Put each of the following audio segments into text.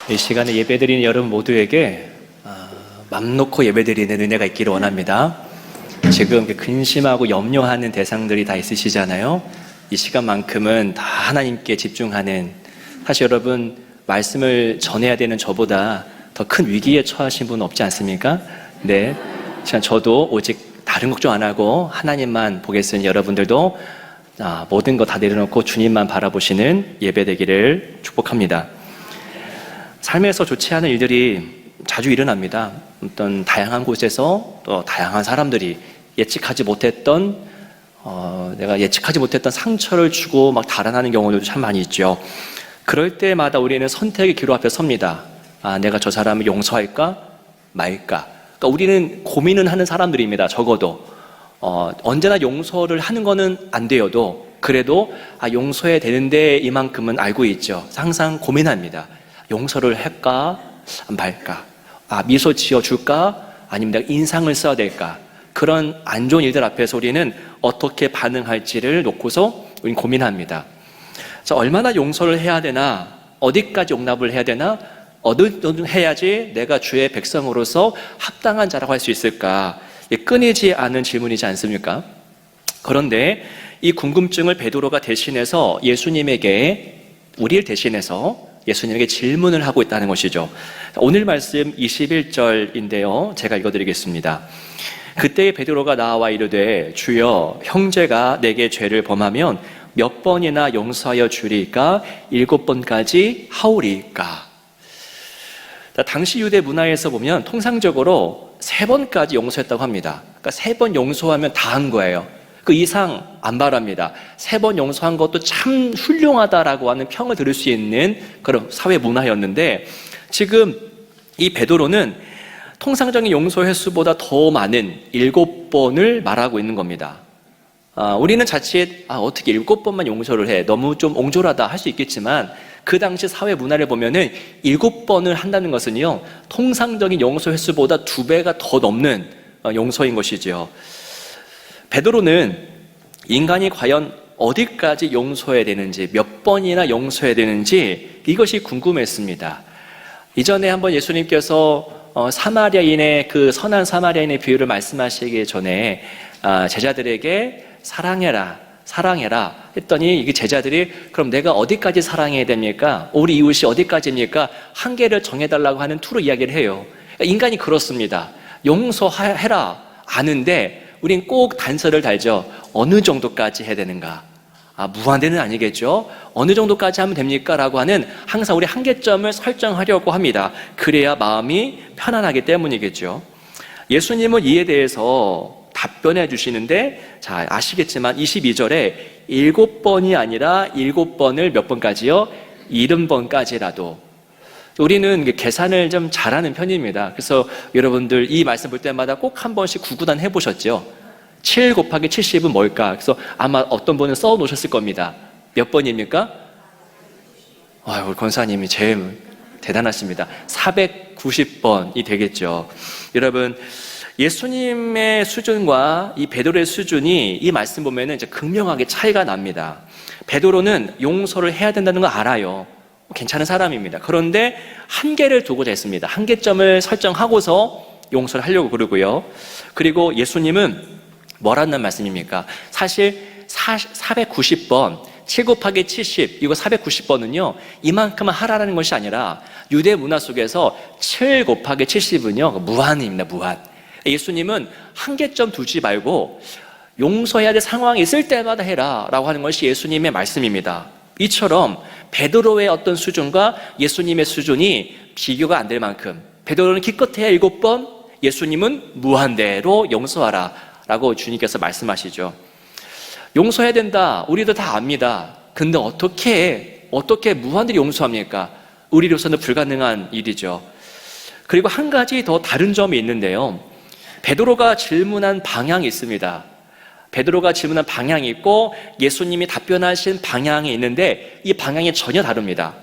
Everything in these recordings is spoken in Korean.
이 시간에 예배드리는 여러분 모두에게 맘 놓고 예배드리는 은혜가 있기를 원합니다. 지금 근심하고 염려하는 대상들이 다 있으시잖아요. 이 시간만큼은 다 하나님께 집중하는, 사실 여러분 말씀을 전해야 되는 저보다 더 큰 위기에 처하신 분은 없지 않습니까? 네, 저도 오직 다른 걱정 안 하고 하나님만 보겠으니 여러분들도 모든 거 다 내려놓고 주님만 바라보시는 예배되기를 축복합니다. 삶에서 좋지 않은 일들이 자주 일어납니다. 어떤 다양한 곳에서 또 다양한 사람들이 예측하지 못했던 내가 예측하지 못했던 상처를 주고 막 달아나는 경우들도 참 많이 있죠. 그럴 때마다 우리는 선택의 기로 앞에 섭니다. 내가 저 사람을 용서할까 말까. 그러니까 우리는 고민은 하는 사람들입니다. 적어도 언제나 용서를 하는 거는 안 되어도 그래도 용서해야 되는데 이만큼은 알고 있죠. 항상 고민합니다. 용서를 할까 말까, 미소 지어줄까 아니면 내가 인상을 써야 될까. 그런 안 좋은 일들 앞에서 우리는 어떻게 반응할지를 놓고서 우리는 고민합니다. 그래서 얼마나 용서를 해야 되나, 어디까지 용납을 해야 되나, 어느 정도 해야지 내가 주의 백성으로서 합당한 자라고 할 수 있을까. 끊이지 않은 질문이지 않습니까? 그런데 이 궁금증을 베드로가 대신해서 우리를 대신해서 예수님에게 질문을 하고 있다는 것이죠. 오늘 말씀 21절인데요. 제가 읽어드리겠습니다. 그때 베드로가 나와 이르되 주여, 형제가 내게 죄를 범하면 몇 번이나 용서하여 주리까? 7번까지 하오리까? 당시 유대 문화에서 보면 통상적으로 3번까지 용서했다고 합니다. 그러니까 3번 용서하면 다 한 거예요. 그 이상 안 바랍니다. 3번 용서한 것도 참 훌륭하다라고 하는 평을 들을 수 있는 그런 사회 문화였는데, 지금 이 베드로는 통상적인 용서 횟수보다 더 많은 7번을 말하고 있는 겁니다. 우리는 자칫 어떻게 7번만 용서를 해, 너무 좀 옹졸하다 할 수 있겠지만, 그 당시 사회 문화를 보면은 7번을 한다는 것은요, 통상적인 용서 횟수보다 2배가 더 넘는 용서인 것이죠. 베드로는 인간이 과연 어디까지 용서해야 되는지, 몇 번이나 용서해야 되는지 이것이 궁금했습니다. 이전에 한번 예수님께서 사마리아인의 그 선한 사마리아인의 비유를 말씀하시기 전에 제자들에게 사랑해라 했더니 이게 제자들이 그럼 내가 어디까지 사랑해야 됩니까? 우리 이웃이 어디까지입니까? 한계를 정해달라고 하는 투로 이야기를 해요. 인간이 그렇습니다. 용서해라 아는데 우린 꼭 단서를 달죠. 어느 정도까지 해야 되는가? 무한대는 아니겠죠? 어느 정도까지 하면 됩니까? 라고 하는 항상 우리 한계점을 설정하려고 합니다. 그래야 마음이 편안하기 때문이겠죠. 예수님은 이에 대해서 답변해 주시는데, 자, 아시겠지만 22절에 7번이 아니라 7번을 몇 번까지요? 70번까지라도. 우리는 계산을 좀 잘하는 편입니다. 그래서 여러분들 이 말씀 볼 때마다 꼭 한 번씩 구구단 해보셨죠? 7 곱하기 70은 뭘까? 그래서 아마 어떤 분은 써 놓으셨을 겁니다. 몇 번입니까? 우리 권사님이 제일 대단하십니다. 490번이 되겠죠. 여러분, 예수님의 수준과 이 베드로의 수준이 이 말씀 보면은 이제 극명하게 차이가 납니다. 베드로는 용서를 해야 된다는 걸 알아요. 괜찮은 사람입니다. 그런데 한계를 두고자 했습니다. 한계점을 설정하고서 용서를 하려고 그러고요. 그리고 예수님은 뭐라는 말씀입니까? 사실 490번, 7 곱하기 70, 이거 490번은요, 이만큼만 하라는 것이 아니라 유대 문화 속에서 7 곱하기 70은요, 무한입니다, 무한. 예수님은 한계점 두지 말고 용서해야 될 상황이 있을 때마다 해라 라고 하는 것이 예수님의 말씀입니다. 이처럼 베드로의 어떤 수준과 예수님의 수준이 비교가 안 될 만큼, 베드로는 기껏해야 7번, 예수님은 무한대로 용서하라 라고 주님께서 말씀하시죠. 용서해야 된다, 우리도 다 압니다. 근데 어떻게 무한대로 용서합니까? 우리로서는 불가능한 일이죠. 그리고 한 가지 더 다른 점이 있는데요, 베드로가 질문한 방향이 있습니다. 베드로가 질문한 방향이 있고 예수님이 답변하신 방향이 있는데 이 방향이 전혀 다릅니다.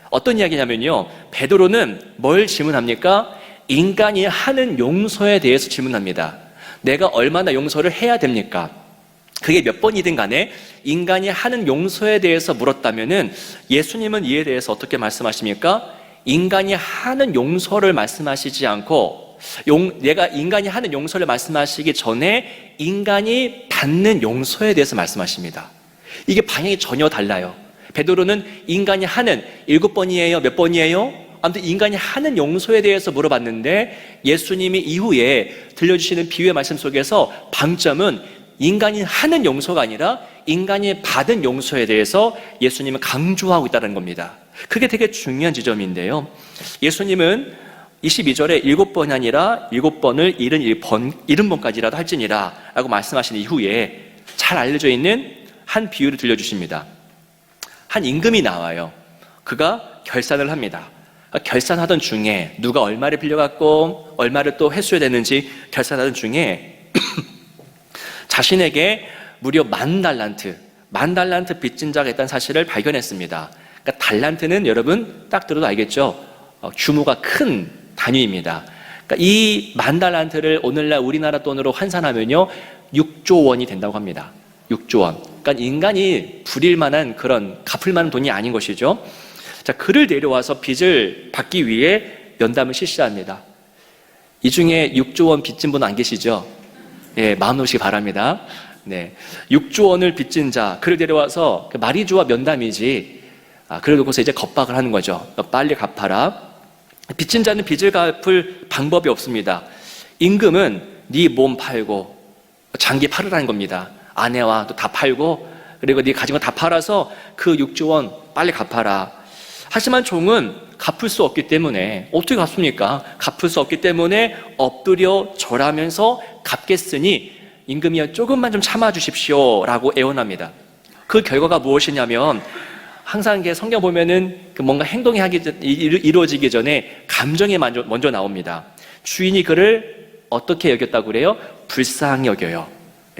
어떤 이야기냐면요, 베드로는 뭘 질문합니까? 인간이 하는 용서에 대해서 질문합니다. 내가 얼마나 용서를 해야 됩니까? 그게 몇 번이든 간에 인간이 하는 용서에 대해서 물었다면은 예수님은 이에 대해서 어떻게 말씀하십니까? 인간이 하는 용서를 말씀하시지 않고 내가 인간이 하는 용서를 말씀하시기 전에 인간이 받는 용서에 대해서 말씀하십니다. 이게 방향이 전혀 달라요. 베드로는 인간이 하는 7번이에요? 몇 번이에요? 아무튼 인간이 하는 용서에 대해서 물어봤는데 예수님이 이후에 들려주시는 비유의 말씀 속에서 방점은 인간이 하는 용서가 아니라 인간이 받은 용서에 대해서 예수님은 강조하고 있다는 겁니다. 그게 되게 중요한 지점인데요. 예수님은 22절에 7번이 아니라 7번을 70번까지라도 할지니라 라고 말씀하신 이후에 잘 알려져 있는 한 비유를 들려주십니다. 한 임금이 나와요. 그가 결산을 합니다. 결산하던 중에 누가 얼마를 빌려갔고 얼마를 또 회수해야 되는지 결산하던 중에 자신에게 무려 10,000달란트 빚진 자가 있다는 사실을 발견했습니다. 그러니까 달란트는 여러분 딱 들어도 알겠죠? 규모가 큰 단위입니다. 그러니까 이 10,000달란트를 오늘날 우리나라 돈으로 환산하면요 6조 원이 된다고 합니다. 6조 원. 그러니까 인간이 부릴 만한 그런 갚을 만한 돈이 아닌 것이죠. 자, 그를 데려와서 빚을 받기 위해 면담을 실시합니다. 이 중에 6조 원 빚진 분 안 계시죠? 예, 마음 놓으시기 바랍니다. 네, 6조 원을 빚진 자, 그를 데려와서 말이 좋아 면담이지. 그래 놓고서 이제 겁박을 하는 거죠. 빨리 갚아라. 빚진 자는 빚을 갚을 방법이 없습니다. 임금은 네 몸 팔고 장기 팔으라는 겁니다. 아내와 또 다 팔고 그리고 네 가진 거 다 팔아서 그 6조 원 빨리 갚아라. 하지만 종은 갚을 수 없기 때문에 어떻게 갚습니까? 갚을 수 없기 때문에 엎드려 절하면서 갚겠으니 임금이여 조금만 좀 참아주십시오 라고 애원합니다. 그 결과가 무엇이냐면 항상 이게 성경 보면은 뭔가 행동이 이루어지기 전에 감정이 먼저 나옵니다. 주인이 그를 어떻게 여겼다고 그래요? 불쌍히 여겨요.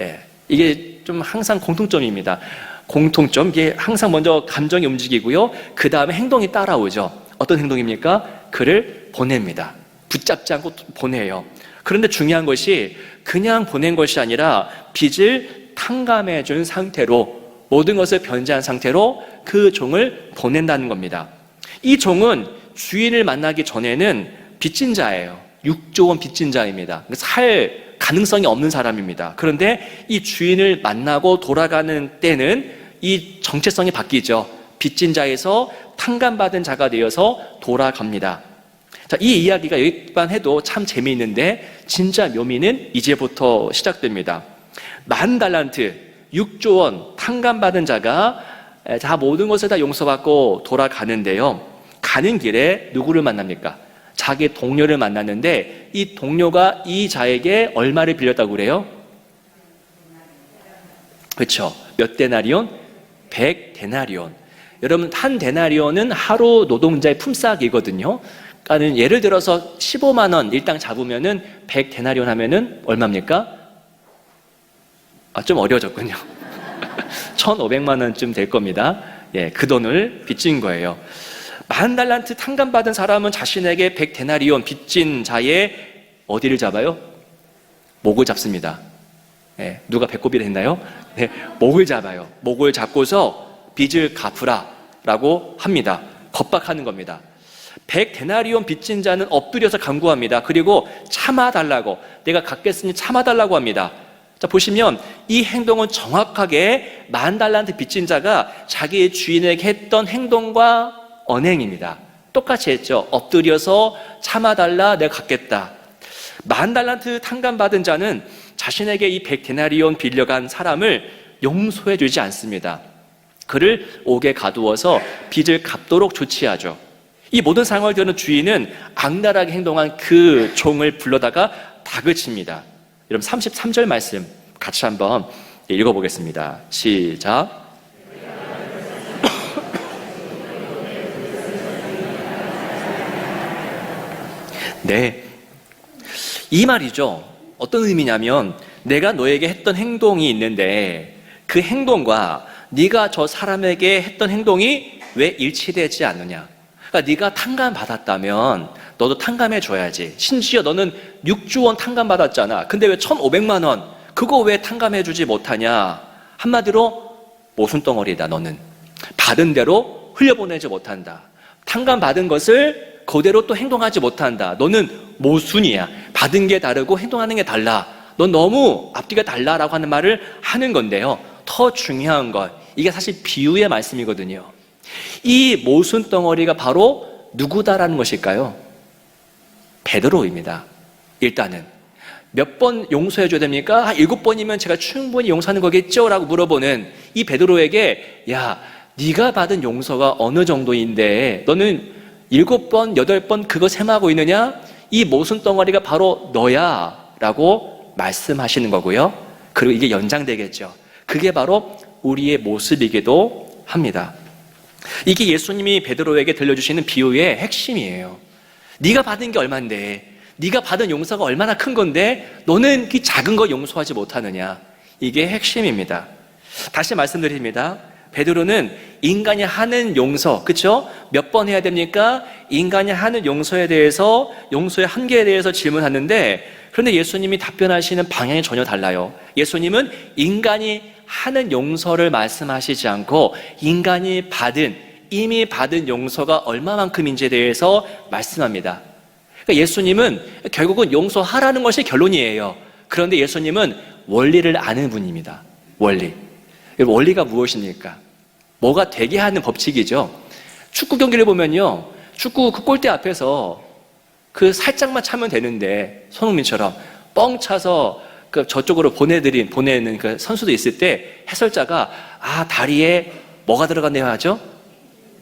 예, 이게 좀 항상 공통점입니다. 공통점, 이게 항상 먼저 감정이 움직이고요. 그 다음에 행동이 따라오죠. 어떤 행동입니까? 그를 보냅니다. 붙잡지 않고 보내요. 그런데 중요한 것이 그냥 보낸 것이 아니라 빚을 탕감해 준 상태로 모든 것을 변제한 상태로 그 종을 보낸다는 겁니다. 이 종은 주인을 만나기 전에는 빚진 자예요. 6조 원 빚진 자입니다. 살 가능성이 없는 사람입니다. 그런데 이 주인을 만나고 돌아가는 때는 이 정체성이 바뀌죠. 빚진 자에서 탕감받은 자가 되어서 돌아갑니다. 자, 이 이야기가 여기만 해도 참 재미있는데 진짜 묘미는 이제부터 시작됩니다. 10,000달란트, 6조 원 탕감받은 자가 다 모든 것을 다 용서받고 돌아가는데요. 가는 길에 누구를 만납니까? 자기 동료를 만났는데 이 동료가 이 자에게 얼마를 빌렸다고 그래요? 그렇죠. 몇 데나리온? 100데나리온. 여러분, 한 데나리온은 하루 노동자의 품삯이거든요. 그러니까 예를 들어서 15만 원 일당 잡으면은 100데나리온 하면은 얼마입니까? 좀 어려워졌군요. 1,500만 원쯤 될 겁니다. 예, 그 돈을 빚진 거예요. 10,000달란트 탕감받은 사람은 자신에게 100데나리온 빚진 자의 어디를 잡아요? 목을 잡습니다. 예, 누가 배꼽이라 했나요? 네, 목을 잡아요. 목을 잡고서 빚을 갚으라 라고 합니다. 겁박하는 겁니다. 100데나리온 빚진 자는 엎드려서 간구합니다. 그리고 참아달라고, 내가 갚겠으니 참아달라고 합니다. 자, 보시면 이 행동은 정확하게 10,000달란트 빚진 자가 자기의 주인에게 했던 행동과 언행입니다. 똑같이 했죠. 엎드려서 참아달라, 내가 갚겠다. 10,000달란트 탕감받은 자는 자신에게 이 100데나리온 빌려간 사람을 용서해 주지 않습니다. 그를 옥에 가두어서 빚을 갚도록 조치하죠. 이 모든 상황을 들은 주인은 악랄하게 행동한 그 종을 불러다가 다그칩니다. 여러분 33절 말씀 같이 한번 읽어보겠습니다. 시작. 네, 이 말이죠. 어떤 의미냐면 내가 너에게 했던 행동이 있는데 그 행동과 네가 저 사람에게 했던 행동이 왜 일치되지 않느냐. 그러니까 네가 탕감받았다면 너도 탕감해줘야지. 심지어 너는 6조 원 탕감받았잖아. 근데 왜 1,500만 원 그거 왜 탕감해주지 못하냐. 한마디로 모순덩어리다. 너는 받은 대로 흘려보내지 못한다. 탕감받은 것을 그대로 또 행동하지 못한다. 너는 모순이야. 받은 게 다르고 행동하는 게 달라. 넌 너무 앞뒤가 달라라고 하는 말을 하는 건데요. 더 중요한 것, 이게 사실 비유의 말씀이거든요. 이 모순 덩어리가 바로 누구다라는 것일까요? 베드로입니다. 일단은 몇 번 용서해 줘야 됩니까? 7번이면 제가 충분히 용서하는 거겠죠? 라고 물어보는 이 베드로에게, 야, 네가 받은 용서가 어느 정도인데 너는 7번, 8번 그거 셈하고 있느냐? 이 모순 덩어리가 바로 너야 라고 말씀하시는 거고요. 그리고 이게 연장되겠죠. 그게 바로 우리의 모습이기도 합니다. 이게 예수님이 베드로에게 들려주시는 비유의 핵심이에요. 네가 받은 게 얼만데, 네가 받은 용서가 얼마나 큰 건데 너는 그 작은 거 용서하지 못하느냐. 이게 핵심입니다. 다시 말씀드립니다. 베드로는 인간이 하는 용서, 그렇죠? 몇 번 해야 됩니까? 인간이 하는 용서에 대해서, 용서의 한계에 대해서 질문하는데, 그런데 예수님이 답변하시는 방향이 전혀 달라요. 예수님은 인간이 하는 용서를 말씀하시지 않고 인간이 이미 받은 용서가 얼마만큼인지에 대해서 말씀합니다. 그러니까 예수님은 결국은 용서하라는 것이 결론이에요. 그런데 예수님은 원리를 아는 분입니다. 원리가 무엇입니까? 뭐가 되게 하는 법칙이죠. 축구 경기를 보면요, 축구 그 골대 앞에서 그 살짝만 차면 되는데, 손흥민처럼 뻥 차서 그 저쪽으로 보내는 그 선수도 있을 때 해설자가, 아, 다리에 뭐가 들어갔네요 하죠?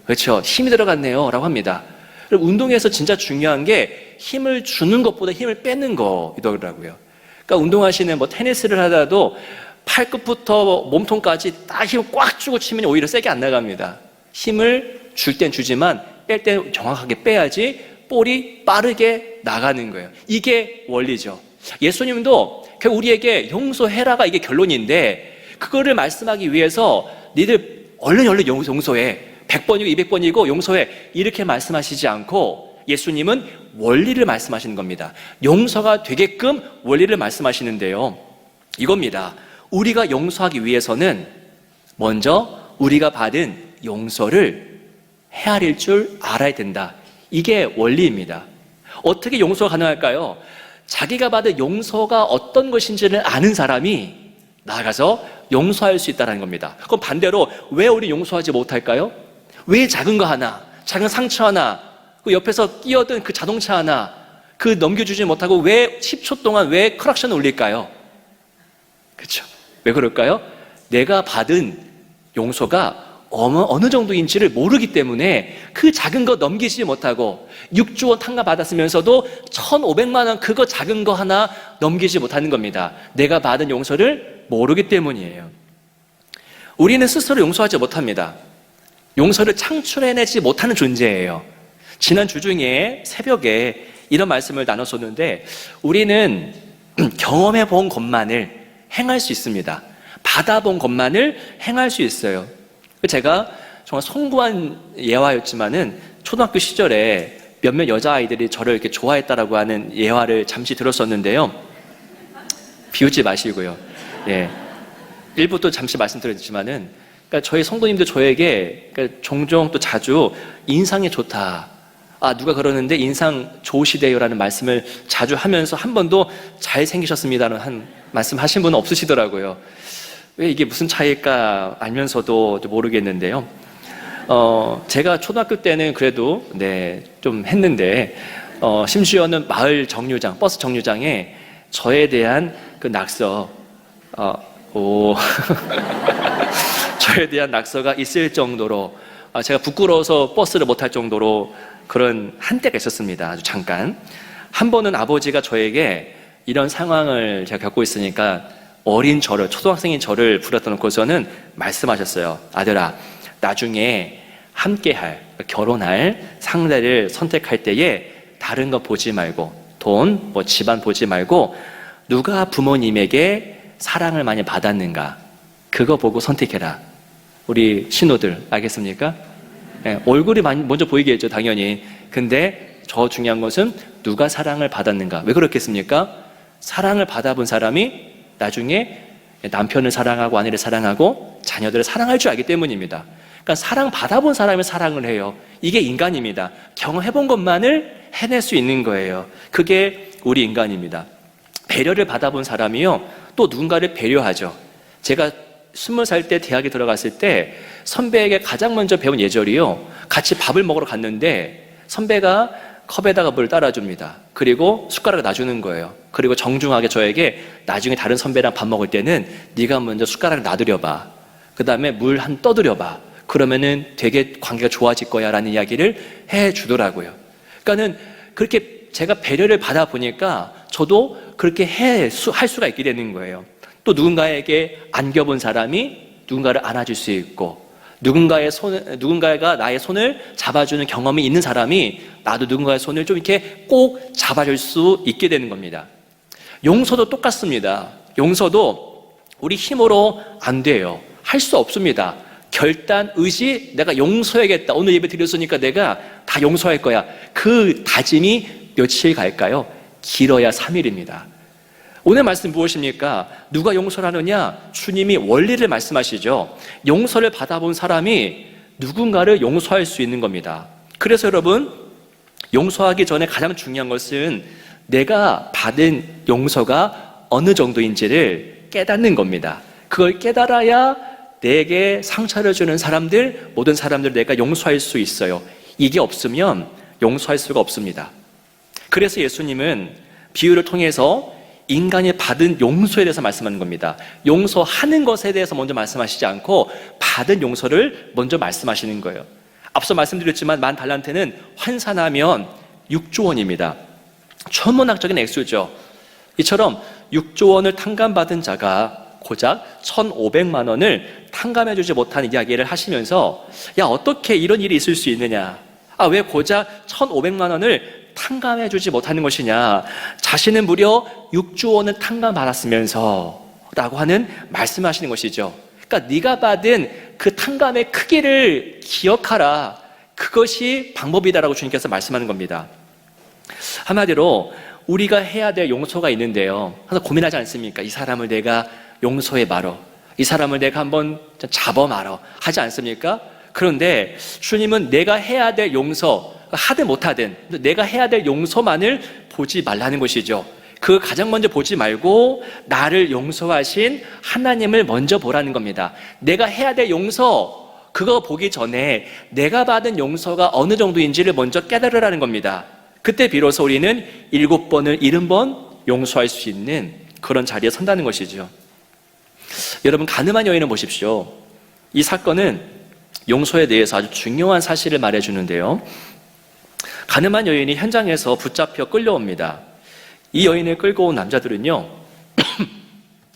그렇죠. 힘이 들어갔네요 라고 합니다. 운동에서 진짜 중요한 게 힘을 주는 것보다 힘을 빼는 거이더라고요. 그러니까 운동하시는 테니스를 하다도 팔끝부터 몸통까지 딱 힘을 꽉 주고 치면 오히려 세게 안 나갑니다. 힘을 줄 땐 주지만 뺄 땐 정확하게 빼야지 볼이 빠르게 나가는 거예요. 이게 원리죠. 예수님도 결국 우리에게 용서해라가 이게 결론인데, 그거를 말씀하기 위해서 니들 얼른 용서해. 100번이고 200번이고 용서해. 이렇게 말씀하시지 않고 예수님은 원리를 말씀하시는 겁니다. 용서가 되게끔 원리를 말씀하시는데요. 이겁니다. 우리가 용서하기 위해서는 먼저 우리가 받은 용서를 헤아릴 줄 알아야 된다. 이게 원리입니다. 어떻게 용서가 가능할까요? 자기가 받은 용서가 어떤 것인지를 아는 사람이 나아가서 용서할 수 있다는 겁니다. 그럼 반대로 왜 우리 용서하지 못할까요? 왜 작은 거 하나, 작은 상처 하나, 그 옆에서 끼어든 그 자동차 하나, 그 넘겨주지 못하고 왜 10초 동안 왜 크락션을 울릴까요? 그렇죠? 왜 그럴까요? 내가 받은 용서가 어느 정도인지를 모르기 때문에 그 작은 거 넘기지 못하고 6조 원 탕감 받았으면서도 1,500만 원 그거 작은 거 하나 넘기지 못하는 겁니다. 내가 받은 용서를 모르기 때문이에요. 우리는 스스로 용서하지 못합니다. 용서를 창출해내지 못하는 존재예요. 지난 주 중에 새벽에 이런 말씀을 나눴었는데, 우리는 경험해 본 것만을 행할 수 있습니다. 받아본 것만을 행할 수 있어요. 제가 정말 송구한 예화였지만은 초등학교 시절에 몇몇 여자아이들이 저를 이렇게 좋아했다라고 하는 예화를 잠시 들었었는데요. 비웃지 마시고요. 예. 일부 또 잠시 말씀드렸지만은, 그러니까 저희 성도님들 저에게 종종 또 자주 인상이 좋다. 아, 누가 그러는데 인상 좋으시대요라는 말씀을 자주 하면서 한 번도 잘생기셨습니다라는 한 말씀 하신 분은 없으시더라고요. 왜 이게 무슨 차이일까 알면서도 모르겠는데요. 제가 초등학교 때는 그래도 좀 했는데, 심지어는 마을 정류장, 버스 정류장에 저에 대한 그 낙서, 저에 대한 낙서가 있을 정도로, 제가 부끄러워서 버스를 못 탈 정도로 그런 한때가 있었습니다. 아주 잠깐. 한 번은 아버지가 저에게 이런 상황을 제가 겪고 있으니까 어린 저를, 초등학생인 저를 불러다 놓고서는 말씀하셨어요. 아들아, 나중에 함께할, 결혼할 상대를 선택할 때에 다른 거 보지 말고, 돈, 집안 보지 말고 누가 부모님에게 사랑을 많이 받았는가, 그거 보고 선택해라. 우리 신호들 알겠습니까? 네, 얼굴이 먼저 보이겠죠, 당연히. 근데 더 중요한 것은 누가 사랑을 받았는가. 왜 그렇겠습니까? 사랑을 받아본 사람이 나중에 남편을 사랑하고 아내를 사랑하고 자녀들을 사랑할 줄 알기 때문입니다. 그러니까 사랑 받아본 사람이 사랑을 해요. 이게 인간입니다. 경험해본 것만을 해낼 수 있는 거예요. 그게 우리 인간입니다. 배려를 받아본 사람이요, 또 누군가를 배려하죠. 제가 20살 때 대학에 들어갔을 때 선배에게 가장 먼저 배운 예절이요, 같이 밥을 먹으러 갔는데 선배가 컵에다가 물 따라줍니다. 그리고 숟가락을 놔주는 거예요. 그리고 정중하게 저에게 나중에 다른 선배랑 밥 먹을 때는 네가 먼저 숟가락을 놔드려봐, 그 다음에 물 한 떠드려봐, 그러면은 되게 관계가 좋아질 거야 라는 이야기를 해주더라고요. 그러니까는 그렇게 제가 배려를 받아보니까 저도 그렇게 할 수가 있게 되는 거예요. 또 누군가에게 안겨본 사람이 누군가를 안아줄 수 있고, 누군가가 나의 손을 잡아주는 경험이 있는 사람이 나도 누군가의 손을 좀 이렇게 꼭 잡아줄 수 있게 되는 겁니다. 용서도 똑같습니다. 용서도 우리 힘으로 안 돼요. 할 수 없습니다. 결단, 의지, 내가 용서해야겠다. 오늘 예배 드렸으니까 내가 다 용서할 거야. 그 다짐이 며칠 갈까요? 길어야 3일입니다. 오늘 말씀 무엇입니까? 누가 용서를 하느냐? 주님이 원리를 말씀하시죠. 용서를 받아본 사람이 누군가를 용서할 수 있는 겁니다. 그래서 여러분, 용서하기 전에 가장 중요한 것은 내가 받은 용서가 어느 정도인지를 깨닫는 겁니다. 그걸 깨달아야 내게 상처를 주는 사람들, 모든 사람들 내가 용서할 수 있어요. 이게 없으면 용서할 수가 없습니다. 그래서 예수님은 비유를 통해서 인간이 받은 용서에 대해서 말씀하는 겁니다. 용서하는 것에 대해서 먼저 말씀하시지 않고 받은 용서를 먼저 말씀하시는 거예요. 앞서 말씀드렸지만 만 달란트는 환산하면 6조 원입니다. 천문학적인 액수죠. 이처럼 6조 원을 탕감받은 자가 고작 1,500만 원을 탕감해주지 못하는 이야기를 하시면서, 야, 어떻게 이런 일이 있을 수 있느냐? 왜 고작 1,500만 원을 탕감해주지 못하는 것이냐? 자신은 무려 6조 원을 탕감받았으면서 라고 하는 말씀하시는 것이죠. 그러니까 네가 받은 그 탕감의 크기를 기억하라. 그것이 방법이다라고 주님께서 말씀하는 겁니다. 한마디로 우리가 해야 될 용서가 있는데요, 항상 고민하지 않습니까? 이 사람을 내가 용서해 말어, 이 사람을 내가 한번 잡아 말어 하지 않습니까? 그런데 주님은 내가 해야 될 용서, 하든 못하든 내가 해야 될 용서만을 보지 말라는 것이죠. 그 가장 먼저 보지 말고 나를 용서하신 하나님을 먼저 보라는 겁니다. 내가 해야 될 용서, 그거 보기 전에 내가 받은 용서가 어느 정도인지를 먼저 깨달으라는 겁니다. 그때 비로소 우리는 7번을 70번 용서할 수 있는 그런 자리에 선다는 것이죠. 여러분, 가늠한 여인을 보십시오. 이 사건은 용서에 대해서 아주 중요한 사실을 말해주는데요, 가늠한 여인이 현장에서 붙잡혀 끌려옵니다. 이 여인을 끌고 온 남자들은요,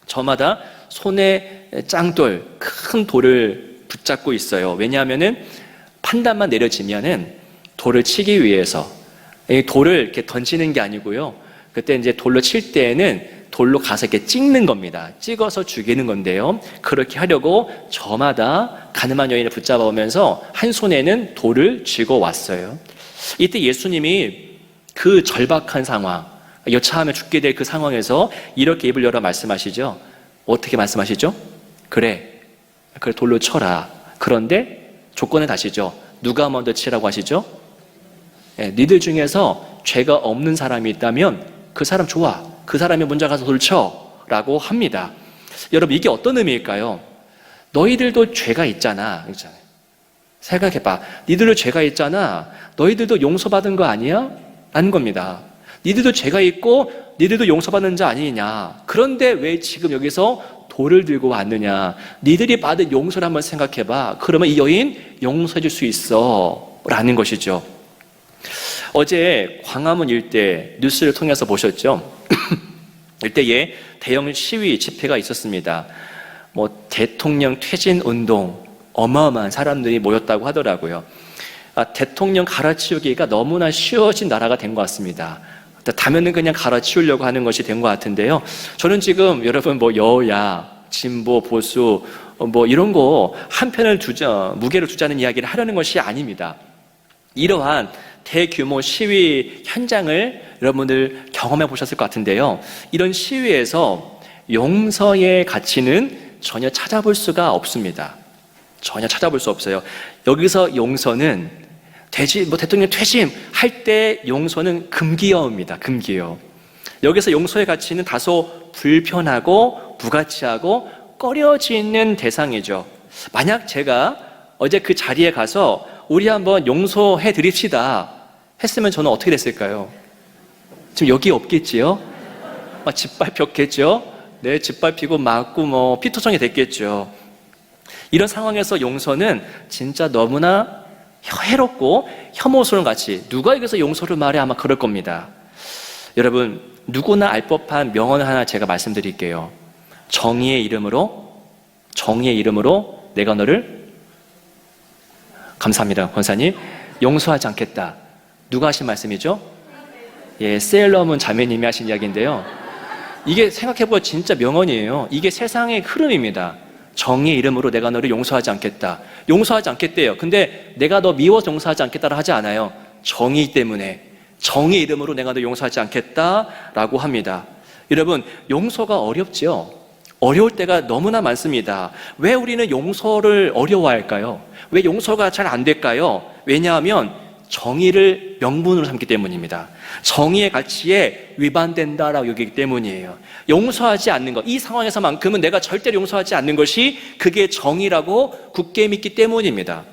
저마다 손에 짱돌, 큰 돌을 붙잡고 있어요. 왜냐하면은 판단만 내려지면은 돌을 치기 위해서, 이 돌을 이렇게 던지는 게 아니고요, 그때 이제 돌로 칠 때에는 돌로 가서 이렇게 찍는 겁니다. 찍어서 죽이는 건데요, 그렇게 하려고 저마다 가늠한 여인을 붙잡아 오면서 한 손에는 돌을 쥐고 왔어요. 이때 예수님이 그 절박한 상황, 여차하면 죽게 될 그 상황에서 이렇게 입을 열어 말씀하시죠. 어떻게 말씀하시죠? 그래 돌로 쳐라. 그런데 조건을 다시죠. 누가 먼저 치라고 하시죠? 니들 중에서 죄가 없는 사람이 있다면 그 사람 좋아, 그 사람이 먼저 가서 돌 쳐 라고 합니다. 여러분, 이게 어떤 의미일까요? 너희들도 죄가 있잖아. 생각해봐. 니들도 죄가 있잖아. 너희들도 용서받은 거 아니야? 라는 겁니다. 니들도 죄가 있고 니들도 용서받는 자 아니냐. 그런데 왜 지금 여기서 돌을 들고 왔느냐. 니들이 받은 용서를 한번 생각해봐. 그러면 이 여인 용서해 줄 수 있어 라는 것이죠. 어제 광화문 일대 뉴스를 통해서 보셨죠? 일대에 대형 시위 집회가 있었습니다. 대통령 퇴진 운동, 어마어마한 사람들이 모였다고 하더라고요. 대통령 갈아치우기가 너무나 쉬워진 나라가 된 것 같습니다. 다면은 그냥 갈아치우려고 하는 것이 된 것 같은데요. 저는 지금 여러분 여야, 진보, 보수 이런 거 한편을 무게를 두자는 이야기를 하려는 것이 아닙니다. 이러한 대규모 시위 현장을 여러분들 경험해 보셨을 것 같은데요, 이런 시위에서 용서의 가치는 전혀 찾아볼 수가 없습니다. 전혀 찾아볼 수 없어요. 여기서 용서는 대통령 퇴임 할 때 용서는 금기어입니다. 금기어. 여기서 용서의 가치는 다소 불편하고 부가치하고 꺼려지는 대상이죠. 만약 제가 어제 그 자리에 가서 우리 한번 용서해 드립시다 했으면 저는 어떻게 됐을까요? 지금 여기 없겠지요? 막 짓밟혔겠죠? 네, 짓밟히고 맞고 피투성이 됐겠죠. 이런 상황에서 용서는 진짜 너무나 해롭고 혐오스러운 가치. 누가 여기서 용서를 말해 아마 그럴 겁니다. 여러분, 누구나 알 법한 명언 하나 제가 말씀드릴게요. 정의의 이름으로 내가 너를, 감사합니다 권사님, 용서하지 않겠다. 누가 하신 말씀이죠? 예, 세일러문 자매님이 하신 이야기인데요. 이게 생각해보면 진짜 명언이에요. 이게 세상의 흐름입니다. 정의의 이름으로 내가 너를 용서하지 않겠다. 용서하지 않겠대요. 근데 내가 너 미워서 용서하지 않겠다라 하지 않아요. 정의 때문에, 정의의 이름으로 내가 너 용서하지 않겠다라고 합니다. 여러분, 용서가 어렵죠? 어려울 때가 너무나 많습니다. 왜 우리는 용서를 어려워할까요? 왜 용서가 잘 안 될까요? 왜냐하면 정의를 명분으로 삼기 때문입니다. 정의의 가치에 위반된다라고 여기기 때문이에요. 용서하지 않는 것, 이 상황에서만큼은 내가 절대로 용서하지 않는 것이 그게 정의라고 굳게 믿기 때문입니다.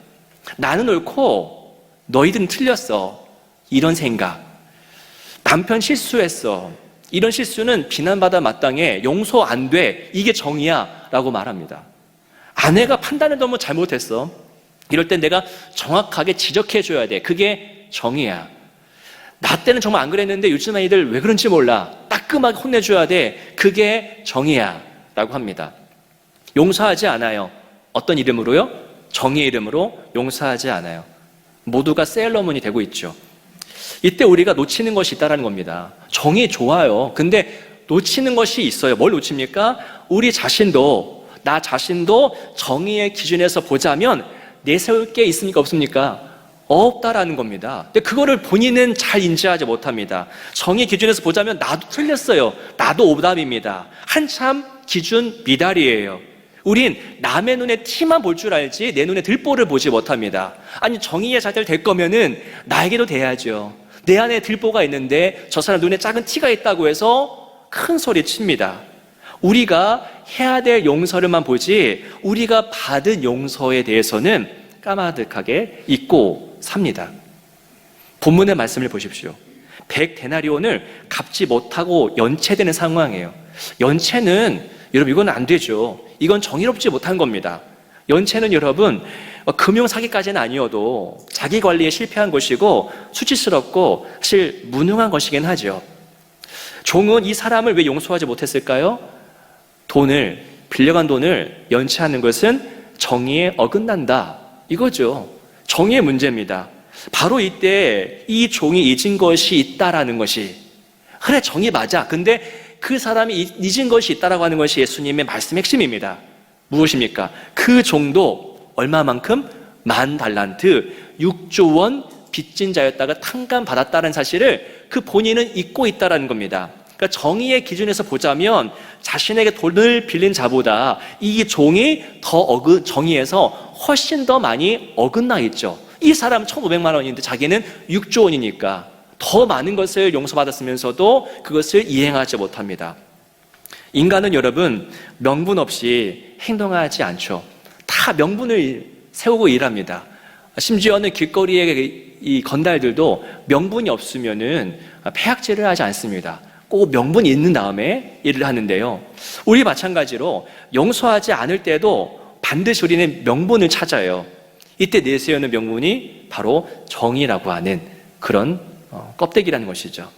나는 옳고 너희들은 틀렸어, 이런 생각. 남편 실수했어, 이런 실수는 비난받아 마땅해, 용서 안 돼, 이게 정의야 라고 말합니다. 아내가 판단을 너무 잘못했어, 이럴 땐 내가 정확하게 지적해줘야 돼, 그게 정의야. 나 때는 정말 안 그랬는데 요즘 아이들 왜 그런지 몰라, 따끔하게 혼내줘야 돼, 그게 정의야 라고 합니다. 용서하지 않아요. 어떤 이름으로요? 정의의 이름으로 용서하지 않아요. 모두가 세일러문이 되고 있죠. 이때 우리가 놓치는 것이 있다는 겁니다. 정의 좋아요. 근데 놓치는 것이 있어요. 뭘 놓칩니까? 우리 자신도, 나 자신도 정의의 기준에서 보자면 내세울 게 있습니까? 없습니까? 없다라는 겁니다. 근데 그거를 본인은 잘 인지하지 못합니다. 정의 기준에서 보자면 나도 틀렸어요. 나도 오답입니다. 한참 기준 미달이에요. 우린 남의 눈에 티만 볼 줄 알지 내 눈에 들보를 보지 못합니다. 아니, 정의의 자들 될 거면은 나에게도 돼야죠. 내 안에 들보가 있는데 저 사람 눈에 작은 티가 있다고 해서 큰 소리 칩니다. 우리가 해야 될 용서를만 보지 우리가 받은 용서에 대해서는 까마득하게 잊고 삽니다. 본문의 말씀을 보십시오. 100데나리온을 갚지 못하고 연체되는 상황이에요. 연체는, 여러분, 이건 안 되죠. 이건 정의롭지 못한 겁니다. 연체는 여러분, 금융 사기까지는 아니어도 자기 관리에 실패한 것이고 수치스럽고 사실 무능한 것이긴 하죠. 종은 이 사람을 왜 용서하지 못했을까요? 빌려간 돈을 연체하는 것은 정의에 어긋난다, 이거죠. 정의의 문제입니다. 바로 이때 이 종이 잊은 것이 있다라는 것이, 그래, 정의 맞아. 근데 그 사람이 잊은 것이 있다라고 하는 것이 예수님의 말씀 핵심입니다. 무엇입니까? 그 종도 얼마만큼? 10,000달란트, 6조 원 빚진 자였다가 탕감받았다는 사실을 그 본인은 잊고 있다는 겁니다. 그러니까 정의의 기준에서 보자면 자신에게 돈을 빌린 자보다 이 종이 정의에서 훨씬 더 많이 어긋나 있죠. 이 사람 1,500만 원인데 자기는 6조 원이니까 더 많은 것을 용서받았으면서도 그것을 이행하지 못합니다. 인간은 여러분, 명분 없이 행동하지 않죠. 다 명분을 세우고 일합니다. 심지어는 길거리의 이 건달들도 명분이 없으면은 폐악질을 하지 않습니다. 꼭 명분이 있는 다음에 일을 하는데요. 우리 마찬가지로 용서하지 않을 때도 반드시 우리는 명분을 찾아요. 이때 내세우는 명분이 바로 정의라고 하는 그런 껍데기라는 것이죠.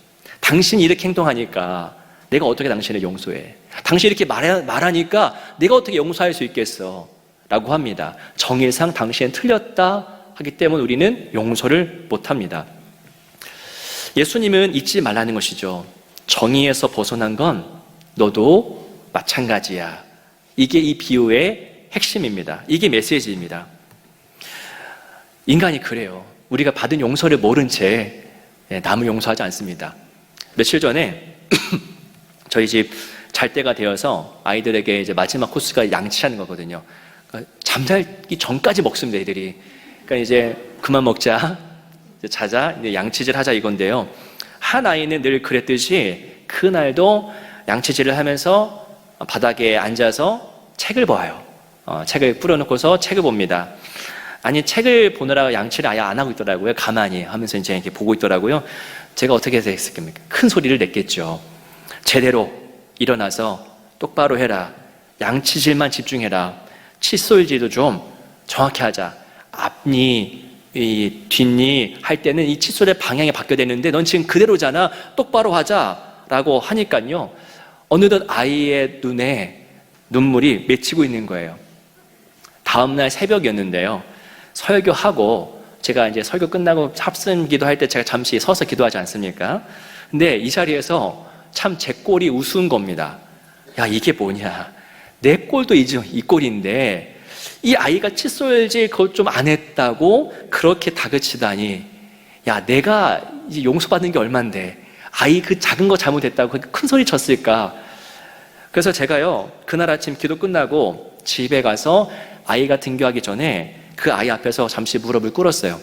당신이 이렇게 행동하니까 내가 어떻게 당신을 용서해? 당신이 이렇게 말하니까 내가 어떻게 용서할 수 있겠어? 라고 합니다. 정의상 당신은 틀렸다 하기 때문에 우리는 용서를 못합니다. 예수님은 잊지 말라는 것이죠. 정의에서 벗어난 건 너도 마찬가지야. 이게 이 비유의 핵심입니다. 이게 메시지입니다. 인간이 그래요. 우리가 받은 용서를 모른 채 남을 용서하지 않습니다. 며칠 전에 저희 집 잘 때가 되어서 아이들에게 이제 마지막 코스가 양치하는 거거든요. 잠자기 전까지 먹습니다, 애들이. 그러니까 이제 그만 먹자, 이제 자자, 이제 양치질 하자 이건데요. 한 아이는 늘 그랬듯이 그날도 양치질을 하면서 바닥에 앉아서 책을 봐요. 책을 뿌려놓고서 책을 봅니다. 아니, 책을 보느라 양치를 아예 안 하고 있더라고요. 가만히 하면서 이제 이렇게 보고 있더라고요. 제가 어떻게 했습니까? 큰 소리를 냈겠죠. 제대로 일어나서 똑바로 해라. 양치질만 집중해라. 칫솔질도 좀 정확히 하자. 앞니, 이 뒷니 할 때는 이 칫솔의 방향이 바뀌어야 되는데 넌 지금 그대로잖아. 똑바로 하자라고 하니까요. 어느덧 아이의 눈에 눈물이 맺히고 있는 거예요. 다음날 새벽이었는데요. 설교하고 제가 이제 설교 끝나고 합심 기도할 때 제가 잠시 서서 기도하지 않습니까? 근데 이 자리에서 참 제 꼴이 우스운 겁니다. 야, 이게 뭐냐. 내 꼴도 이 꼴인데 이 아이가 칫솔질 그걸 좀 안 했다고 그렇게 다그치다니. 야, 내가 이제 용서받는 게 얼만데 아이 그 작은 거 잘못했다고 그렇게 큰 소리 쳤을까. 그래서 제가요, 그날 아침 기도 끝나고 집에 가서 아이가 등교하기 전에 그 아이 앞에서 잠시 무릎을 꿇었어요.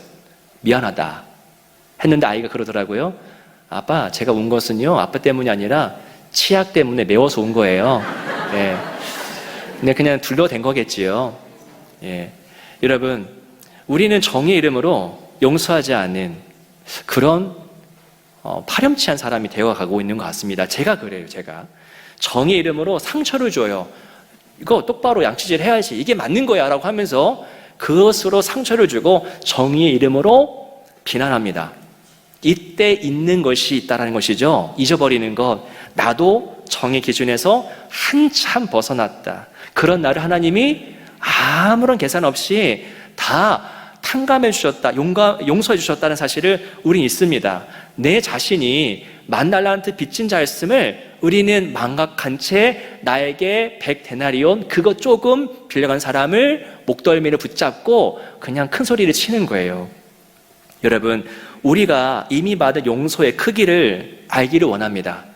미안하다 했는데 아이가 그러더라고요. 아빠, 제가 운 것은요 아빠 때문이 아니라 치약 때문에 매워서 운 거예요. 예. 근데 그냥 둘러댄 거겠지요. 예. 여러분, 우리는 정의 이름으로 용서하지 않는 그런 파렴치한 사람이 되어가고 있는 것 같습니다. 제가 그래요. 제가 정의 이름으로 상처를 줘요. 이거 똑바로 양치질 해야지, 이게 맞는 거야 라고 하면서 그것으로 상처를 주고 정의의 이름으로 비난합니다. 이때 있는 것이 있다는 것이죠. 잊어버리는 것. 나도 정의 기준에서 한참 벗어났다. 그런 나를 하나님이 아무런 계산 없이 다 탕감해 주셨다, 용서해 주셨다는 사실을 우리는 있습니다. 내 자신이 10,000달란트 빚진 자였음을 우리는 망각한 채 나에게 100데나리온 그것 조금 빌려간 사람을 목덜미를 붙잡고 그냥 큰 소리를 치는 거예요. 여러분, 우리가 이미 받은 용서의 크기를 알기를 원합니다.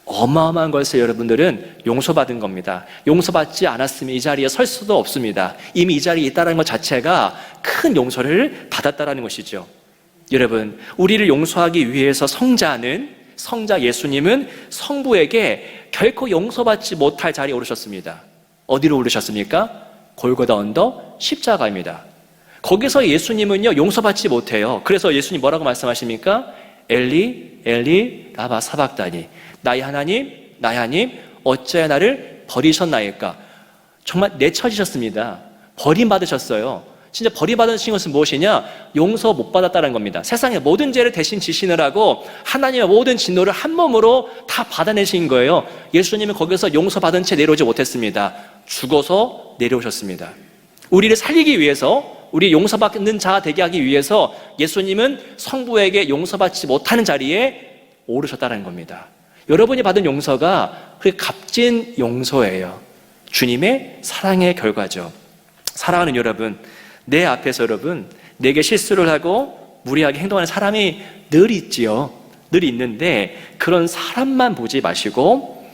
어마어마한 것을 여러분들은 용서받은 겁니다. 용서받지 않았으면 이 자리에 설 수도 없습니다. 이미 이 자리에 있다는 것 자체가 큰 용서를 받았다는 것이죠. 여러분, 우리를 용서하기 위해서 성자 예수님은 성부에게 결코 용서받지 못할 자리에 오르셨습니다. 어디로 오르셨습니까? 골고다 언덕 십자가입니다. 거기서 예수님은요 용서받지 못해요. 그래서 예수님 뭐라고 말씀하십니까? 엘리 엘리 라마 사박다니, 나의 하나님 나의 하나님 어찌하여 나를 버리셨나이까. 정말 내쳐지셨습니다. 버림받으셨어요. 진짜 버림받으신 것은 무엇이냐? 용서 못 받았다는 겁니다. 세상의 모든 죄를 대신 지시느라고 하나님의 모든 진노를 한 몸으로 다 받아내신 거예요. 예수님은 거기서 용서받은 채 내려오지 못했습니다. 죽어서 내려오셨습니다. 우리를 살리기 위해서, 우리 용서받는 자 되게 하기 위해서 예수님은 성부에게 용서받지 못하는 자리에 오르셨다는 겁니다. 여러분이 받은 용서가 그 값진 용서예요. 주님의 사랑의 결과죠. 사랑하는 여러분, 내 앞에서 여러분, 내게 실수를 하고 무리하게 행동하는 사람이 늘 있지요. 늘 있는데 그런 사람만 보지 마시고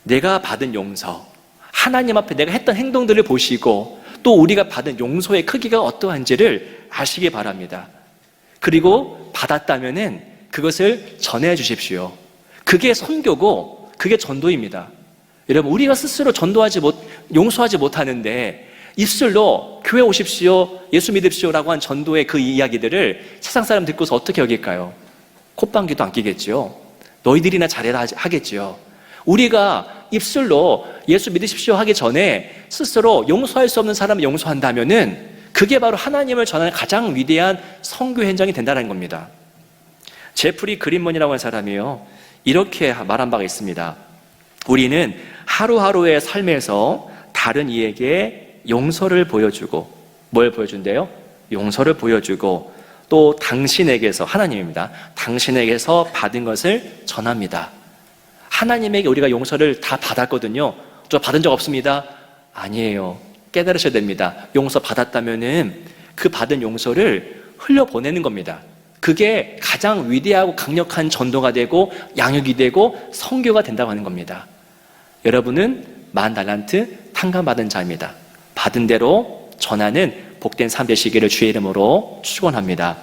내가 받은 용서, 하나님 앞에 내가 했던 행동들을 보시고 또 우리가 받은 용서의 크기가 어떠한지를 아시기 바랍니다. 그리고 받았다면은 그것을 전해 주십시오. 그게 선교고 그게 전도입니다. 여러분, 우리가 스스로 용서하지 못하는데 입술로 교회 오십시오, 예수 믿으십시오라고 한 전도의 그 이야기들을 세상 사람 듣고서 어떻게 여길까요? 콧방귀도 안 끼겠죠. 너희들이나 잘해라 하겠죠. 우리가 입술로 예수 믿으십시오 하기 전에 스스로 용서할 수 없는 사람을 용서한다면은 그게 바로 하나님을 전하는 가장 위대한 선교 현장이 된다는 겁니다. 제프리 그린먼이라고 하는 사람이요, 이렇게 말한 바가 있습니다. 우리는 하루하루의 삶에서 다른 이에게 용서를 보여주고, 뭘 보여준대요? 용서를 보여주고 또 당신에게서, 하나님입니다, 당신에게서 받은 것을 전합니다. 하나님에게 우리가 용서를 다 받았거든요. 저 받은 적 없습니다. 아니에요. 깨달으셔야 됩니다. 용서 받았다면은 그 받은 용서를 흘려보내는 겁니다. 그게 가장 위대하고 강력한 전도가 되고 양육이 되고 선교가 된다고 하는 겁니다. 여러분은 10,000달란트 탕감받은 자입니다. 받은 대로 전하는 복된 삶 되시기를 주의 이름으로 축원합니다.